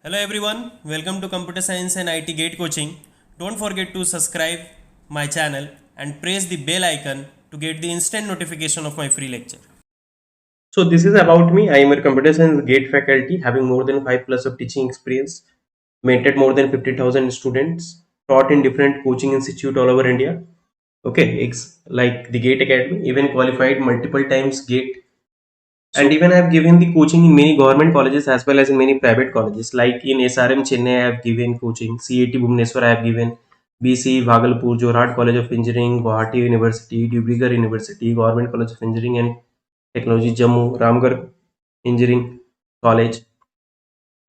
Hello everyone, welcome to Computer Science and IT Gate Coaching. Don't forget to subscribe my channel and press the bell icon to get the instant notification of my free lecture. So this is about me. I am a computer science gate faculty having more than 5 plus of teaching experience, mentored more than 50,000 students, taught in different coaching institute all over India. Okay, it's like the Gate Academy, even qualified multiple times Gate, and even I have given the coaching in many government colleges as well as in many private colleges. Like in SRM Chennai, I have given coaching. CAT Bhubaneswar, I have given. BC Bhagalpur, Jorhat College of Engineering, Guwahati University, Dibrugarh University, Government College of Engineering and Technology, Jammu, Ramgarh Engineering College.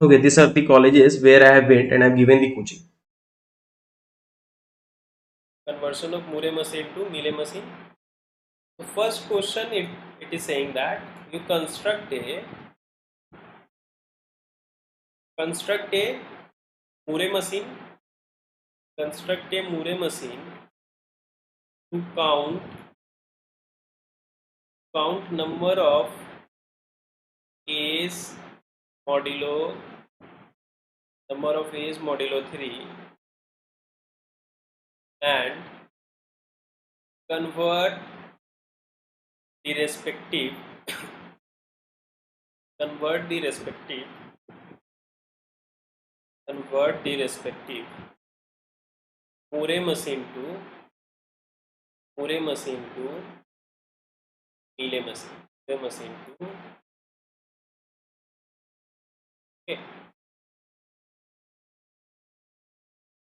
Okay, these are the colleges where I have went and I have given the coaching. Conversion of Mure machine to Mealy machine. The first question, it is saying that you construct a Mure machine, to count number of A's modulo 3 and convert the respective convert the respective Mure machine to Mealy machine. Okay.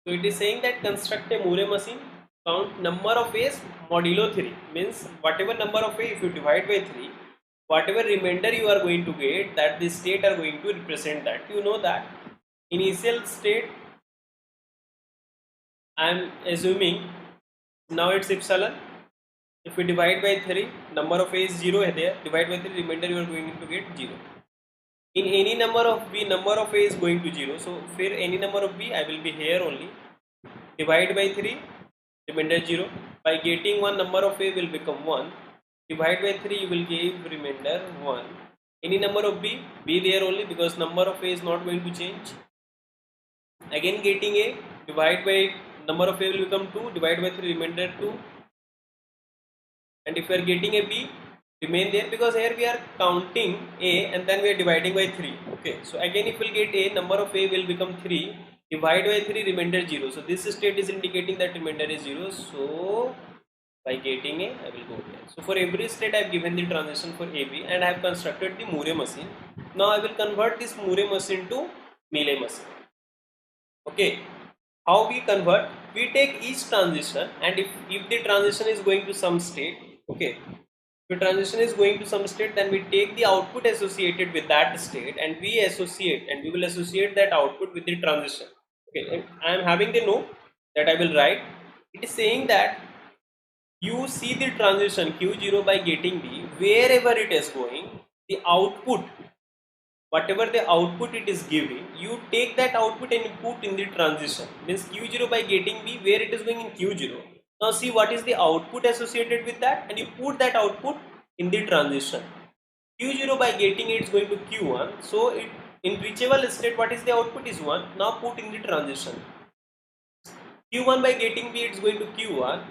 So it is saying that construct a Mure machine, count number of A's modulo 3, means whatever number of A, if you divide by 3, whatever remainder you are going to get, that the state are going to represent that. You know that initial state, I am assuming now it's epsilon. If we divide by 3, number of A is 0 there, divide by 3, remainder you are going to get 0. In any number of B, number of A is going to 0. So for any number of B, I will be here only. Divide by 3, remainder 0. By getting one, number of A will become 1. Divide by 3, you will give remainder 1. Any number of B there only, because number of A is not going to change. Again getting A, divide by number of A will become 2, divide by 3, remainder 2. And if we are getting a B, remain there, because here we are counting A and then we are dividing by 3. Okay, so again if we will get A, number of A will become 3, divide by 3, remainder 0. So this state is indicating that remainder is 0. So by getting A, I will go here. So for every state I have given the transition for AB and I have constructed the Mure machine. Now I will convert this Mure machine to Mealy machine. Okay, how we convert? We take each transition, and if the transition is going to some state, okay, if the transition is going to some state, then we take the output associated with that state and we will associate that output with the transition. Okay, and I am having the note that I will write. It is saying that you see the transition Q0 by getting B, wherever it is going, the output, whatever the output it is giving, you take that output and put in the transition. Means Q0 by getting B, where it is going in Q0. Now see what is the output associated with that, and you put that output in the transition. Q0 by getting it is going to Q1. So it, in reachable state, what is the output is 1. Now put in the transition. Q1 by getting B, it is going to Q1.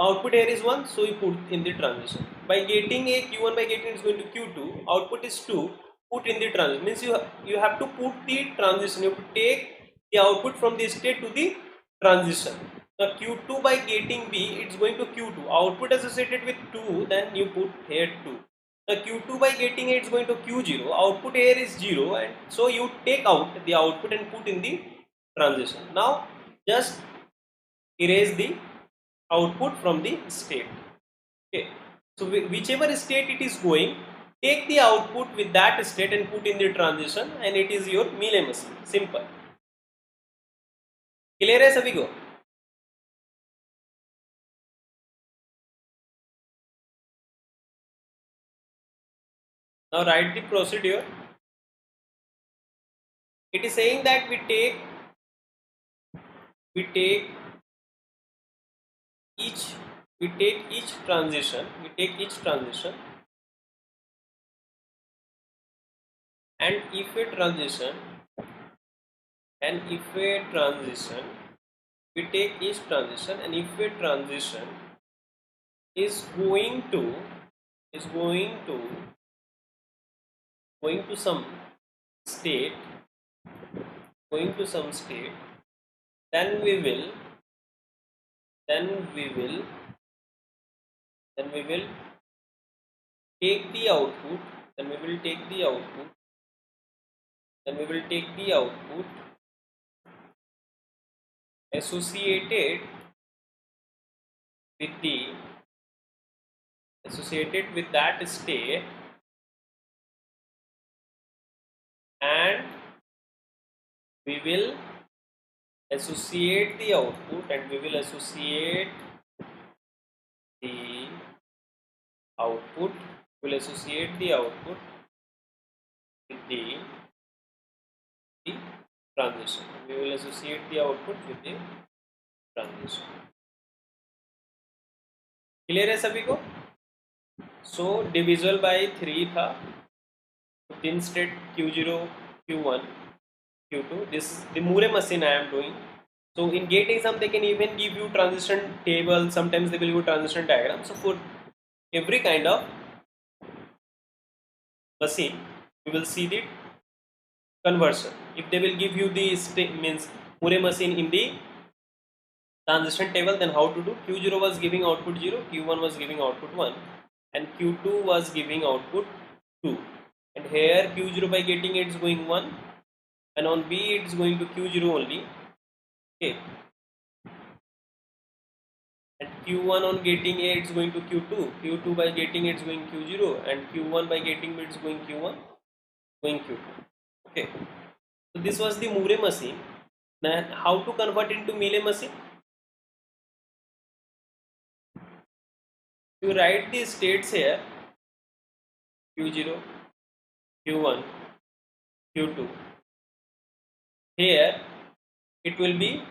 Output here is 1, so you put in the transition. By getting a Q1 by getting is going to Q2, output is 2, put in the transition. Means you have to put the transition, you have to take the output from the state to the transition. Now Q2 by getting B, it's going to Q2, output associated with 2, then you put here 2. Now Q2 by getting it is going to Q0, output here is 0, and so you take out the output and put in the transition. Now just erase the output from the state. Okay, so whichever state it is going, take the output with that state and put in the transition, and it is your Mealy machine. Simple. Clear है सभी को? Now write the procedure. It is saying that we take each transition, and if a transition and if a transition, we take each transition, and if a transition is going to is going to some state, then we will then we will take the output then we will take the output associated with that state, and we will associate the output with the transition. We will associate the output with the transition. Clear है सभी को? सो divisible by 3 था, 3 state Q0, Q1, Q2. This is the Moore machine I am doing. So in GATE exam they can even give you transition table, sometimes they will give transition diagram. So for every kind of machine you will see the conversion. If they will give you the means Moore machine in the transition table, then how to do? Q0 was giving output 0, Q1 was giving output 1, and Q2 was giving output 2, and here Q0 by getting it is going 1, and on B it is going to Q0 only, okay, and Q1 on getting A it is going to Q2, Q2 by getting it is going Q0, and Q1 by getting B it is going Q1, going Q2, okay. So this was the Moore machine. Then how to convert into Mealy machine? You write the states here, Q0, Q1, Q2. Here it will be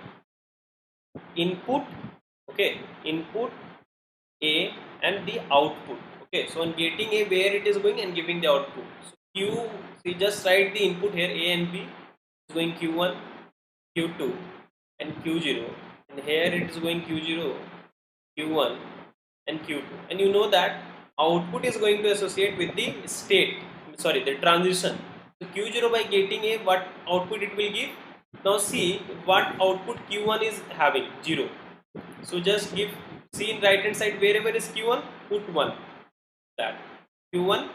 input, okay, input A and the output, okay. So on getting A, where it is going and giving the output. So Q, we just write the input here, A and B is going Q1, Q2 and Q0, and here it is going Q0, Q1 and Q2, and you know that output is going to associate with the state, sorry, the transition. So Q0 by getting A, what output it will give? Now see what output Q1 is having, 0. So just give, see in right hand side wherever is Q1, put 1, that Q1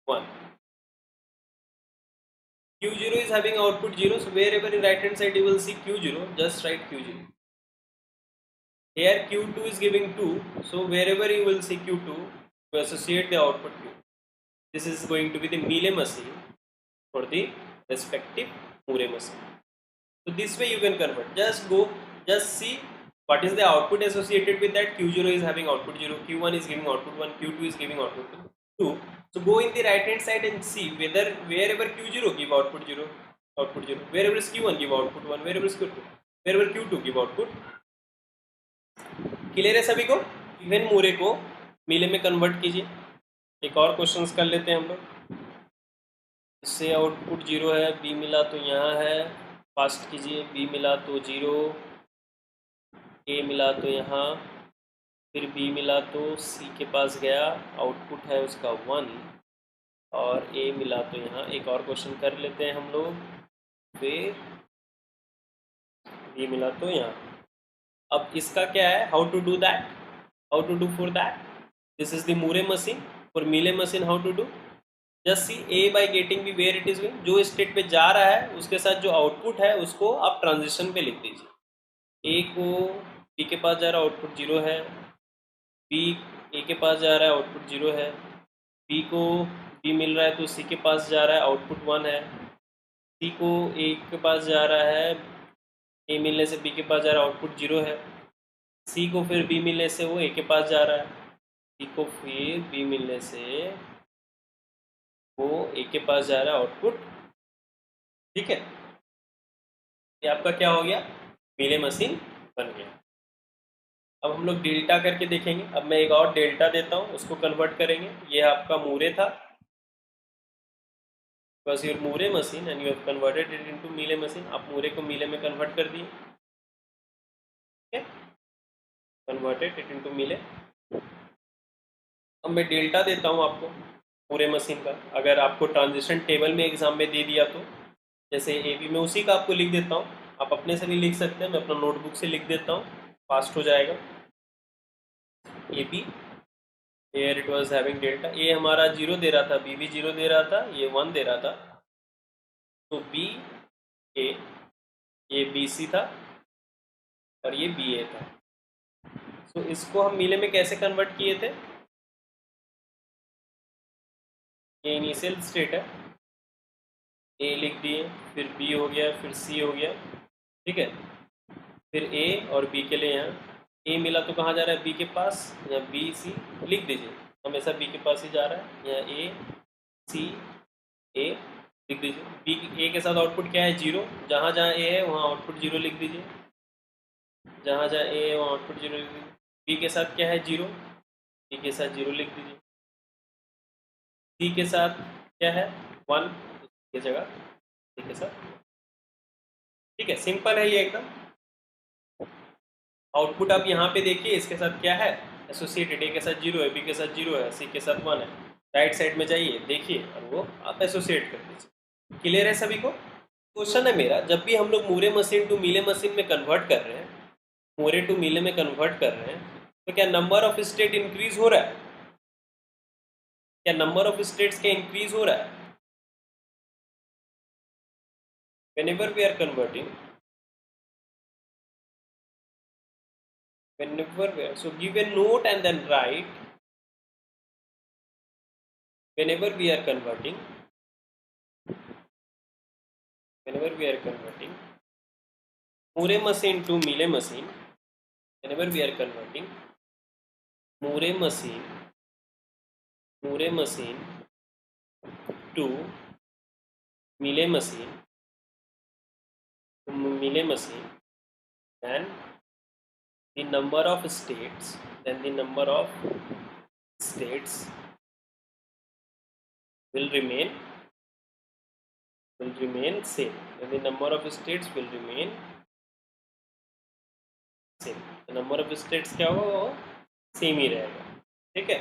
1. Q0 is having output 0, so wherever in right hand side you will see Q0, just write Q0. Here Q2 is giving 2, so wherever you will see Q2, you associate the output Q. This is going to be the Mealy machine for the respective Moore machine. So this way you can convert. Just see what is the output associated with that. Q0 is having output 0, Q1 is giving output 1, Q2 is giving output 2. So go in the right hand side and see whether wherever Q0 give output 0, wherever is Q1 give output 1, wherever is Q2, wherever Q2 give output. Clear है सभी को? Even मूरे को मीले में convert कीजिए. एक और questions कर लेते हैं हम लोग. इससे आउटपुट 0 है, बी मिला तो यहाँ है, फास्ट कीजिए. बी मिला तो 0, ए मिला तो यहाँ, फिर बी मिला तो सी के पास गया, आउटपुट है उसका 1, और ए मिला तो यहाँ. एक और क्वेश्चन कर लेते हैं हम लोग. फिर बी मिला तो यहाँ. अब इसका क्या है, how to do that, how to do for that. This is the Moore machine. For Mealy machine how to do, just see a by getting B where it is going. जो state पे जा रहा है उसके साथ जो output है उसको आप ट्रांजिशन पे लिख दीजिए. ए को बी के पास जा रहा है, आउटपुट 0 है. बी ए के पास जा रहा है, आउटपुट 0 है. बी को बी मिल रहा है तो सी के पास जा रहा है, आउटपुट 1 है. सी को ए के पास जा रहा है, ए मिलने से बी के पास जा रहा है, आउटपुट 0 है. सी को फिर बी मिलने से वो ए के पास जा रहा है. सी को फिर बी मिलने से वो ए के पास जा रहा है, आउटपुट. ठीक है, ये आपका क्या हो गया, मीले मशीन बन गया. अब हम लोग डेल्टा करके देखेंगे. अब मैं एक और डेल्टा देता हूँ, उसको कन्वर्ट करेंगे. ये आपका मूरे था, because your Moore machine and you have converted it into Mealy machine, आप मूरे को मीले में कन्वर्ट कर दिए, ठीक है, कन्वर्टेड इट इनटू मीले। अब मैं डेल्टा देता हूँ आपको पूरे मशीन का, अगर आपको ट्रांजिशन टेबल में एग्जाम में दे दिया तो, जैसे ए बी में उसी का आपको लिख देता हूँ, आप अपने से भी लिख सकते हैं, मैं अपना नोटबुक से लिख देता हूँ, फास्ट हो जाएगा। A B, air it was having delta, A हमारा 0 दे रहा था, बी भी 0 दे रहा था, ये 1 दे रहा था, तो बी ए, ये बी सी था और ये बी ए था। तो इसको हम मीले में कैसे कन्वर्ट किए थे, ये इनिशियल स्टेट है, ए लिख दिए, फिर बी हो गया, फिर सी हो गया, ठीक है, फिर ए और बी के लिए यहाँ ए मिला तो कहाँ जा रहा है, बी के पास, यहाँ बी सी लिख दीजिए, हमेशा बी के पास ही जा रहा है, यहाँ ए सी ए लिख दीजिए। बी ए के साथ आउटपुट क्या है, 0, जहाँ जहाँ ए है वहाँ आउटपुट 0 लिख दीजिए, जहाँ जहाँ ए है वहाँ आउटपुट 0 लिख दीजिए। बी के साथ क्या है, 0, बी के साथ 0 लिख दीजिए। सी के साथ क्या है, 1 की जगह सी के साथ, ठीक है, सिंपल है ये एकदम। आउटपुट आप यहाँ पे देखिए, इसके साथ क्या है एसोसिएटेड, ए के साथ 0 है, बी के साथ 0 है, सी के साथ 1 है, राइट साइड में जाइए देखिए और वो आप एसोसिएट कर दीजिए। क्लियर है सभी को? क्वेश्चन है मेरा, जब भी हम लोग Moore machine to Mealy machine में कन्वर्ट कर रहे हैं, मूरे टू मीले में कन्वर्ट कर रहे हैं, तो क्या नंबर ऑफ स्टेट इंक्रीज हो रहा है, क्या नंबर ऑफ स्टेट्स क्या इंक्रीज हो रहा है? whenever we are converting, whenever we are, so give a note and then write, whenever we are converting, whenever we are converting Mure machine to Mealy machine, whenever we are converting Mure machine to Mealy machine, then the number of states, will remain same, then the number of states will remain same, the number of states क्या होगा, वो same ही रहेगा, ठीक है।